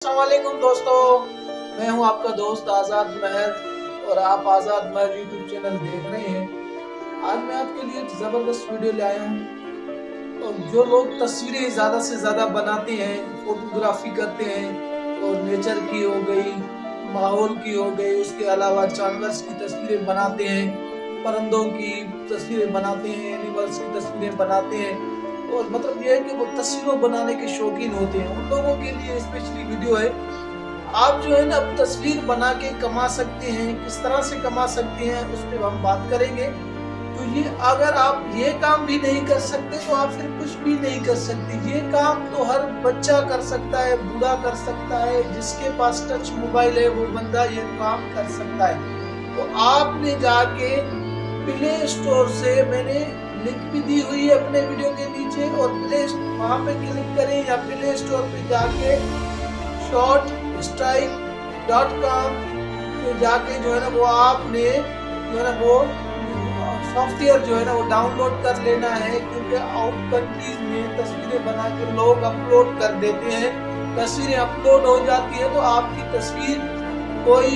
अस्सलामुअलैकुम दोस्तों, मैं हूं आपका दोस्त आज़ाद महर और आप आज़ाद महर यूट्यूब चैनल देख रहे हैं। आज मैं आपके लिए एक ज़बरदस्त वीडियो ले आया हूं। और जो लोग तस्वीरें ज़्यादा से ज़्यादा बनाते हैं, फोटोग्राफी करते हैं और नेचर की हो गई, माहौल की हो गई, उसके अलावा जानवर्स की तस्वीरें बनाते हैं, परिंदों की तस्वीरें बनाते हैं, एनिमल्स की तस्वीरें बनाते हैं और मतलब ये है कि वो तस्वीरों बनाने के शौकीन होते हैं, उन लोगों के लिए स्पेशली वीडियो है। आप जो है ना तस्वीर बना के कमा सकते हैं, किस तरह से कमा सकते हैं उस पर हम बात करेंगे। तो ये अगर आप ये काम भी नहीं कर सकते तो आप फिर कुछ भी नहीं कर सकते। ये काम तो हर बच्चा कर सकता है, बूढ़ा कर सकता है, जिसके पास टच मोबाइल है वो बंदा ये काम कर सकता है। तो आपने जाके प्ले स्टोर से, मैंने लिंक भी दी हुई है अपने वीडियो के नीचे, और वहाँ पे क्लिक करें या प्ले स्टोर पे जाके shortstrike.com पे जाके जो है ना वो आपने जो है ना वो सॉफ्टवेयर जो है ना वो डाउनलोड कर लेना है। क्योंकि आउट कंट्रीज में तस्वीरें बना के लोग अपलोड कर देते हैं, तस्वीरें अपलोड हो जाती है तो आपकी तस्वीर कोई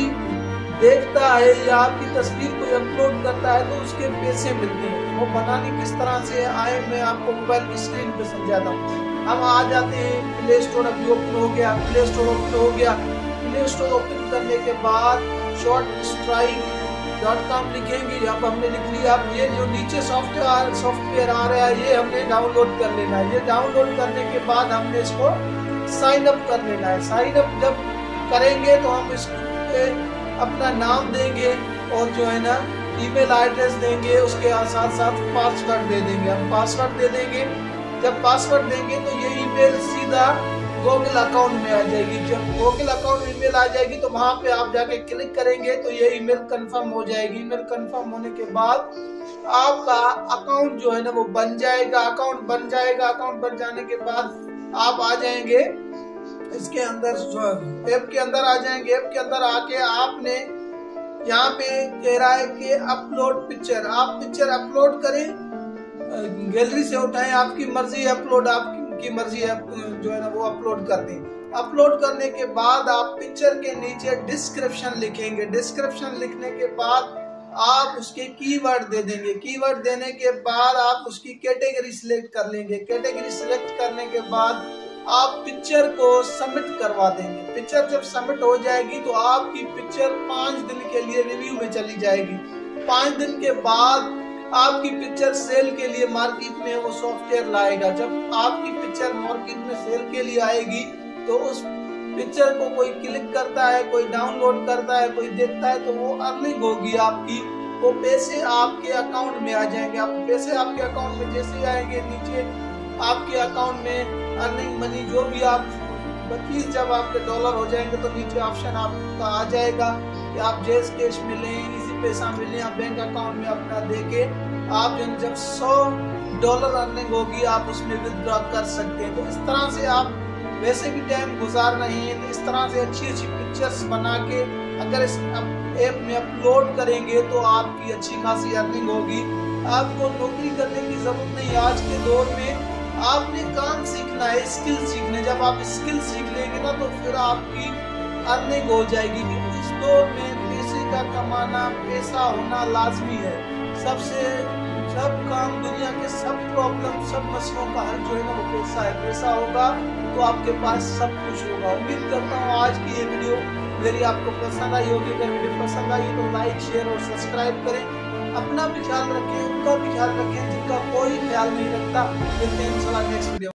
देखता है या आपकी तस्वीर कोई अपलोड करता है तो उसके पैसे मिलते हैं। वो बनाने किस तरह से आए मैं आपको मोबाइल की स्क्रीन पे समझाता हूँ। हम आ जाते हैं, प्ले स्टोर अभी ओपन हो गया, प्ले स्टोर ओपन हो गया। प्ले स्टोर ओपन करने के बाद shortstrike.com लिखेंगे, यहाँ पर हमने लिख लिया। अब ये जो नीचे सॉफ्टवेयर आ रहा है ये हमने डाउनलोड कर लेना है। ये डाउनलोड करने के बाद हमने इसको साइन अप कर लेना है। साइन अप जब करेंगे तो हम इसको अपना नाम देंगे और जो है ना ईमेल एड्रेस देंगे, उसके साथ साथ पासवर्ड दे देंगे। हम पासवर्ड दे देंगे, जब पासवर्ड देंगे तो ये ईमेल सीधा गूगल अकाउंट में आ जाएगी। जब गूगल अकाउंट में ईमेल आ जाएगी तो वहां पे आप जाके क्लिक करेंगे तो ये ईमेल कंफर्म हो जाएगी। ईमेल कंफर्म होने के बाद आपका अकाउंट जो है ना वो बन जाएगा। अकाउंट बन जाएगा, अकाउंट बन जाने के बाद आप आ जाएंगे इसके अंदर, ऐप के अंदर आ जाएंगे। ऐप के अंदर आके आपने यहाँ पे कह रहा है कि अपलोड पिक्चर, आप पिक्चर अपलोड करें, गैलरी से उठाएं, आपकी मर्जी अपलोड, आपकी मर्जी जो है ना वो अपलोड कर दें। अपलोड करने के बाद आप पिक्चर के नीचे डिस्क्रिप्शन लिखेंगे। डिस्क्रिप्शन लिखने के बाद आप उसके कीवर्ड दे देंगे। कीवर्ड देने के बाद आप उसकी कैटेगरी सिलेक्ट कर लेंगे। कैटेगरी सिलेक्ट करने के बाद आप पिक्चर को सबमिट करवा देंगे। पिक्चर जब सबमिट हो जाएगी तो आपकी पिक्चर 5 दिन के लिए रिव्यू में चली जाएगी। 5 दिन के बाद आपकी पिक्चर सेल के लिए मार्केट में वो सॉफ्टवेयर लाएगा। जब आपकी पिक्चर मार्केट में सेल के लिए आएगी तो उस पिक्चर को कोई क्लिक करता है, कोई डाउनलोड करता है, कोई देखता है तो वो अर्निंग होगी आपकी। वो पैसे आपके अकाउंट में आ जाएंगे। आप पैसे आपके अकाउंट में जैसे आएंगे, नीचे आपके अकाउंट में अर्निंग मनी जो भी आप 25 जब आपके डॉलर हो जाएंगे तो नीचे ऑप्शन आपका आ जाएगा कि आप जैस कैश मिले, इजी पैसा मिले, आप बैंक अकाउंट में अपना देके आप जब $100 अर्निंग होगी आप उसमें विथड्रॉ कर सकते हैं। तो इस तरह से आप वैसे भी टाइम गुजार रहे हैं, इस तरह से अच्छी अच्छी पिक्चर्स बना के अगर इस ऐप में अपलोड करेंगे तो आपकी अच्छी खासी अर्निंग होगी। आपको नौकरी करने की जरूरत नहीं। आज के दौर में आपने काम सीखना है, स्किल सीखने। जब आप स्किल सीख लेंगे ना तो फिर आपकी अर्निंग हो जाएगी। क्योंकि इस दौर में पैसे का कमाना, पैसा होना लाजमी है। सब काम, दुनिया के सब प्रॉब्लम, सब मसलों का हल जो है ना वो पैसा है। पैसा होगा तो आपके पास सब कुछ होगा। उम्मीद करता हूँ आज की ये वीडियो मेरी आपको पसंद आई होगी। अगर वीडियो पसंद आई तो लाइक, शेयर और सब्सक्राइब करें। अपना भी ख्याल रखें, उनका भी ख्याल रखें जिनका कोई ख्याल नहीं रखता। मिलते हैं इंशाल्लाह नेक्स्ट वीडियो।